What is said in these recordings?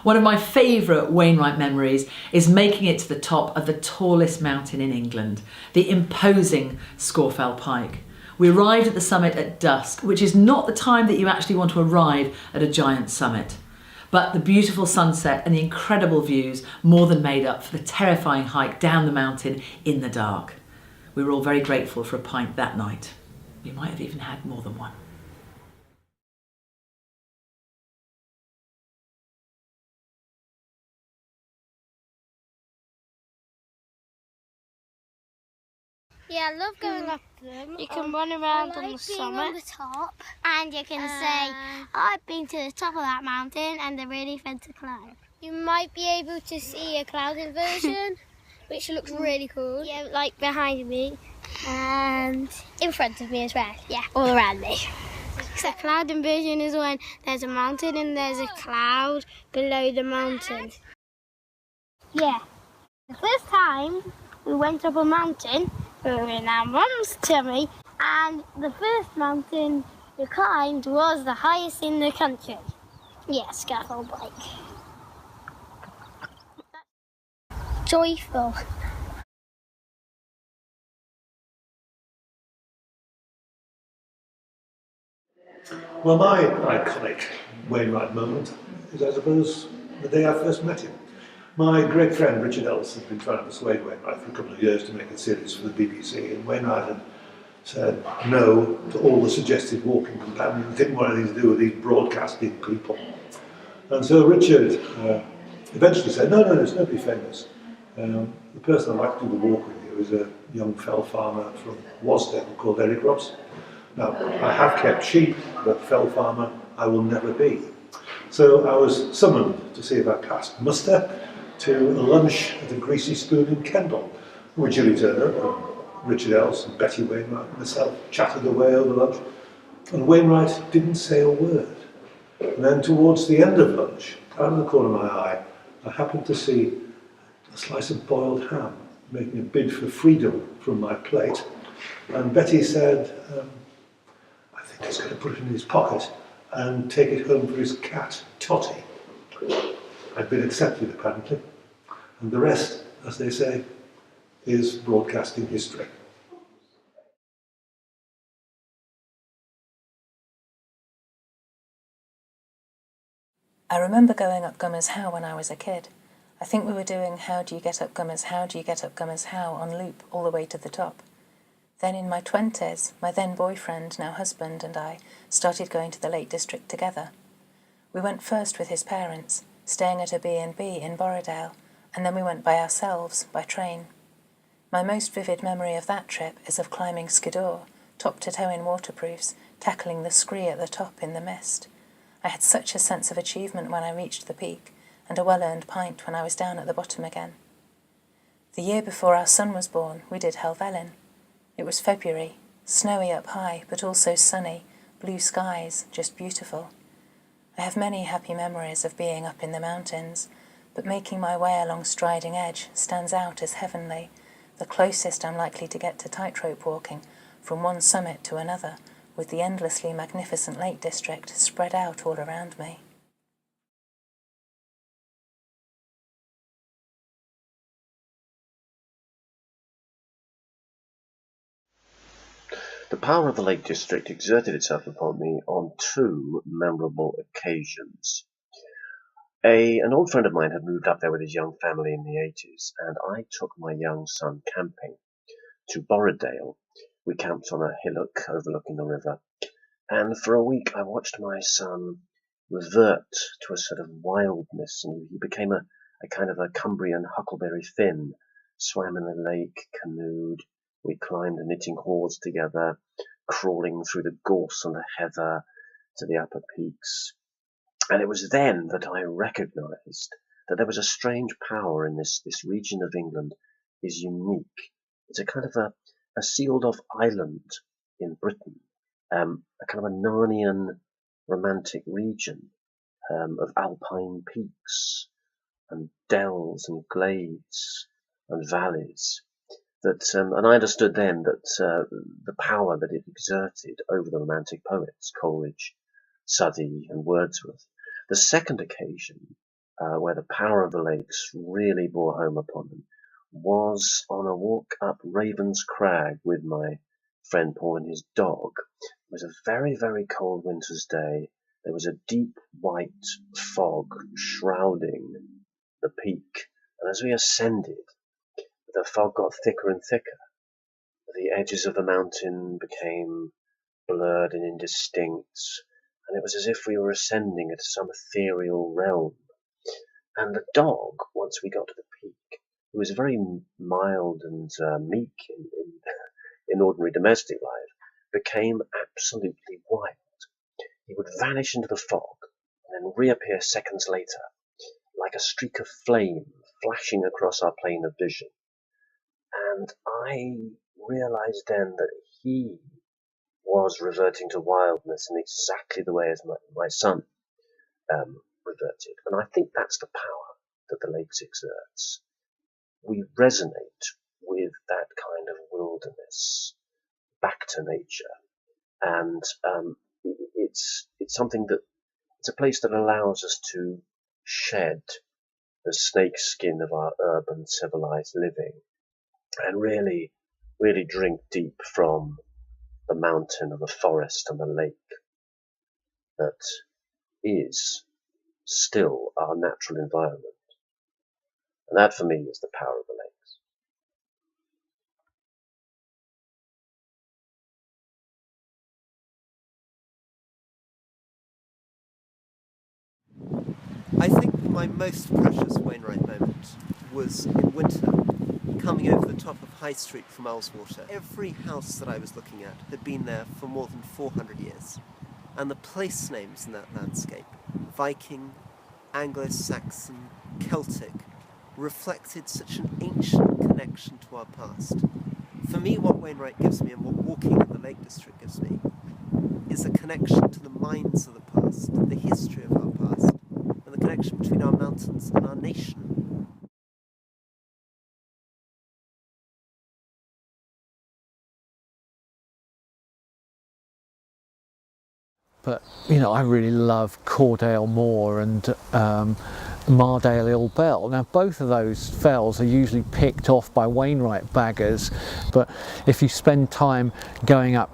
One of my favourite Wainwright memories is making it to the top of the tallest mountain in England, the imposing Scawfell Pike. We arrived at the summit at dusk, which is not the time that you actually want to arrive at a giant summit. But the beautiful sunset and the incredible views more than made up for the terrifying hike down the mountain in the dark. We were all very grateful for a pint that night. We might have even had more than one. Yeah, I love going up them. You can run around on the summit. On the top, and you can say, I've been to the top of that mountain and they're really fun to climb. You might be able to see a cloud inversion, which looks really cool. Yeah, like behind me and in front of me as well. Yeah, all around me. So cloud inversion is when there's a mountain and there's a cloud below the mountain. Yeah. The first time we went up a mountain, we were in our mum's tummy, and the first mountain we climbed was the highest in the country. Yeah, Scaffold Pike. Joyful. Well, my iconic Wainwright moment is, I suppose, the day I first met him. My great friend Richard Alison had been trying to persuade Wainwright for a couple of years to make a series for the BBC, and Wainwright had said no to all the suggested walking companions, didn't want anything to do with these broadcasting people. And so Richard eventually said, no, there's nobody famous. The person I'd like to do the walk with you is a young fell farmer from Wasdale called Eric Robson. Now, I have kept sheep, but fell farmer I will never be. So I was summoned to see if I passed muster to a lunch at the Greasy Spoon in Kendal, where Julie Turner, Richard Else and Betty Wainwright and myself chatted away over lunch. And Wainwright didn't say a word. And then towards the end of lunch, out of the corner of my eye, I happened to see a slice of boiled ham making a bid for freedom from my plate. And Betty said, I think he's going to put it in his pocket and take it home for his cat, Totty. I'd been accepted, apparently. And the rest, as they say, is broadcasting history. I remember going up Gummers How when I was a kid. I think we were doing How Do You Get Up Gummers How Do You Get Up Gummers How on loop all the way to the top. Then in my 20s, my then boyfriend, now husband, and I started going to the Lake District together. We went first with his parents, staying at a B&B in Borrowdale, and then we went by ourselves, by train. My most vivid memory of that trip is of climbing Skiddaw, top to toe in waterproofs, tackling the scree at the top in the mist. I had such a sense of achievement when I reached the peak, and a well-earned pint when I was down at the bottom again. The year before our son was born, we did Helvellyn. It was February, snowy up high, but also sunny, blue skies, just beautiful. I have many happy memories of being up in the mountains, but making my way along Striding Edge stands out as heavenly, the closest I'm likely to get to tightrope walking from one summit to another, with the endlessly magnificent Lake District spread out all around me. The power of the Lake District exerted itself upon me on two memorable occasions. An old friend of mine had moved up there with his young family in the 80s, and I took my young son camping to Borrowdale. We camped on a hillock overlooking the river, and for a week I watched my son revert to a sort of wildness, and he became a kind of a Cumbrian Huckleberry Finn, swam in the lake, canoed. We climbed the knitting hordes together, crawling through the gorse and the heather to the upper peaks. And it was then that I recognised that there was a strange power in this region of England is unique. It's a kind of a sealed-off island in Britain, a kind of a Narnian romantic region of alpine peaks and dells and glades and valleys. And I understood then that the power that it exerted over the romantic poets, Coleridge, Southey and Wordsworth. The second occasion where the power of the lakes really bore home upon them, was on a walk up Raven's Crag with my friend Paul and his dog. It was a very, very cold winter's day. There was a deep white fog shrouding the peak, and as we ascended, the fog got thicker and thicker. The edges of the mountain became blurred and indistinct, and it was as if we were ascending into some ethereal realm. And the dog, once we got to the peak, who was very mild and meek in ordinary domestic life, became absolutely wild. He would vanish into the fog and then reappear seconds later, like a streak of flame flashing across our plane of vision. And I realized then that he was reverting to wildness in exactly the way as my son reverted. And I think that's the power that the lakes exerts. We resonate with that kind of wilderness, back to nature. And it's something that, it's a place that allows us to shed the snake skin of our urban civilized living and really, really drink deep from the mountain and the forest and the lake that is still our natural environment. And that for me is the power of the lakes. I think my most precious Wainwright moment was in winter, coming over the top of High Street from Ullswater. Every house that I was looking at had been there for more than 400 years, and the place names in that landscape, Viking, Anglo-Saxon, Celtic, reflected such an ancient connection to our past. For me, what Wainwright gives me and what walking in the Lake District gives me is a connection to the minds of the past, the history of our past, and the connection between our mountains and our nation. But, you know, I really love Cordale Moor and Mardale Ill Bell. Now, both of those fells are usually picked off by Wainwright baggers, but if you spend time going up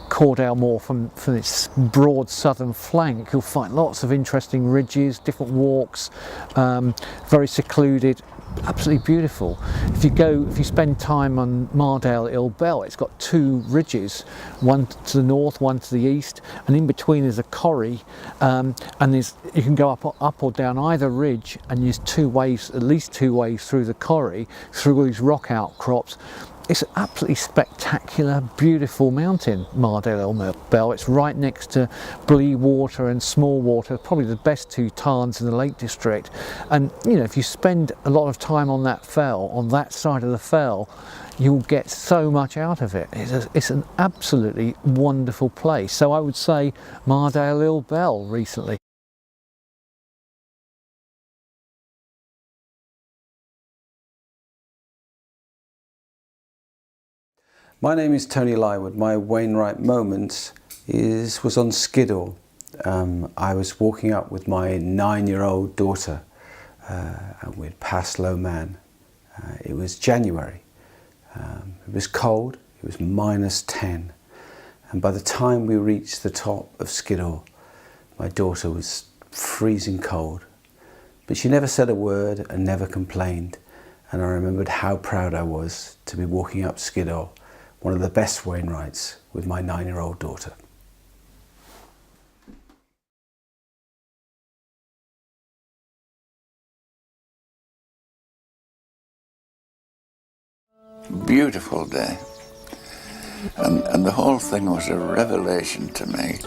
Cordale Moor from its broad southern flank, you'll find lots of interesting ridges, different walks, very secluded, absolutely beautiful. If you spend time on Mardale Ill Bell, it's got two ridges, one to the north, one to the east, and in between is a corrie, and you can go up or down either ridge, and there's at least two ways through the corrie, through all these rock outcrops. It's an absolutely spectacular, beautiful mountain, Mardale Ill Bell. It's right next to Blee Water and Small Water, probably the best two tarns in the Lake District. And you know, if you spend a lot of time on that fell, on that side of the fell, you'll get so much out of it. It's an absolutely wonderful place. So I would say Mardale Ill Bell recently. My name is Tony Lywood. My Wainwright Moments was on Skiddaw. I was walking up with my 9-year-old daughter and we'd passed Low Man. It was January. It was cold, it was -10. And by the time we reached the top of Skiddaw, my daughter was freezing cold. But she never said a word and never complained. And I remembered how proud I was to be walking up Skiddaw, one of the best Wainwrights, with my 9-year-old daughter. Beautiful day, and the whole thing was a revelation to me.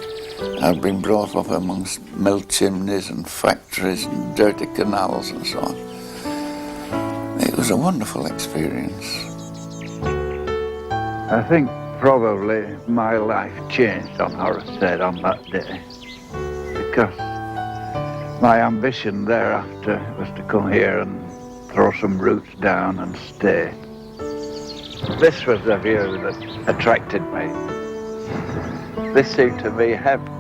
I'd been brought up amongst mill chimneys and factories and dirty canals and so on. It was a wonderful experience. I think probably my life changed on Horsehead on that day, because my ambition thereafter was to come here and throw some roots down and stay. This was the view that attracted me. This seemed to me heaven.